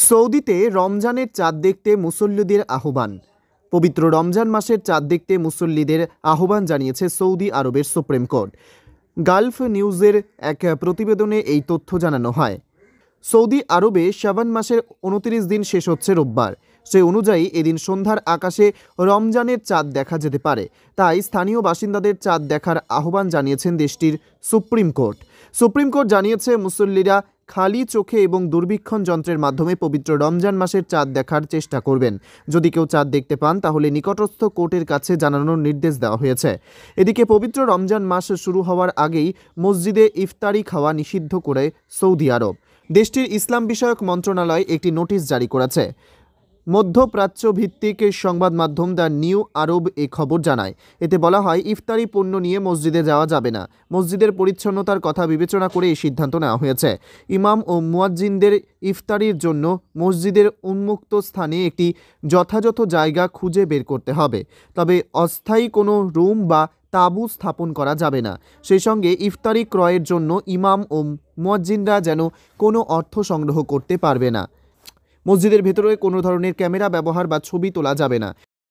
সৌদিতে রমজানের চাঁদ দেখতে মুসল্লিদের আহ্বান। পবিত্র রমজান মাসের চাঁদ দেখতে মুসল্লিদের আহ্বান জানিয়েছে সৌদি আরবের সুপ্রিম কোর্ট। গালফ নিউজের এক প্রতিবেদনে এই তথ্য জানানো হয়। সৌদি আরবে শাবান মাসের 29 দিন শেষ হচ্ছে রোববার। সেই অনুযায়ী এদিন সন্ধ্যার আকাশে রমজানের চাঁদ দেখা যেতে পারে। তাই স্থানীয় বাসিন্দাদের চাঁদ দেখার আহ্বান জানিয়েছেন দেশটির সুপ্রিম কোর্ট। সুপ্রিম কোর্ট জানিয়েছে মুসল্লিরা খালি চোখে এবং দূরবীক্ষণ যন্ত্রের মাধ্যমে পবিত্র রমজান মাসের চাঁদ দেখার চেষ্টা করবেন। যদি কেউ চাঁদ দেখতে পান তাহলে নিকটস্থ কোর্টের কাছে জানানোর নির্দেশ দেওয়া হয়েছে। এদিকে পবিত্র রমজান মাস শুরু হওয়ার আগেই মসজিদে ইফতারি খাওয়া নিষিদ্ধ করে সৌদি আরব। দেশটির ইসলাম বিষয়ক মন্ত্রণালয় একটি নোটিশ জারি করেছে। মধ্যপ্রাচ্য ভিত্তিক সংবাদ মাধ্যম দ্য নিউ আরব এই খবর জানায়। এতে বলা হয়, ইফতারি পণ্য নিয়ে মসজিদে যাওয়া যাবে না। মসজিদের পরিচ্ছন্নতার কথা বিবেচনা করে এই সিদ্ধান্ত নেওয়া হয়েছে। ইমাম ও মুয়াজ্জিনদের ইফতারির জন্য মসজিদের উন্মুক্ত স্থানে একটি যথাযথ জায়গা খুঁজে বের করতে হবে। তবে অস্থায়ী কোনো রুম বা তাঁবু স্থাপন করা যাবে না। সেই সঙ্গে ইফতারি ক্রয়ের জন্য ইমাম ও মুয়াজ্জিনরা যেন কোনো অর্থ সংগ্রহ করতে পারবে না। মসজিদের ভেতরে কোনো ধরনের ক্যামেরা ব্যবহার বা ছবি তোলা যাবে না।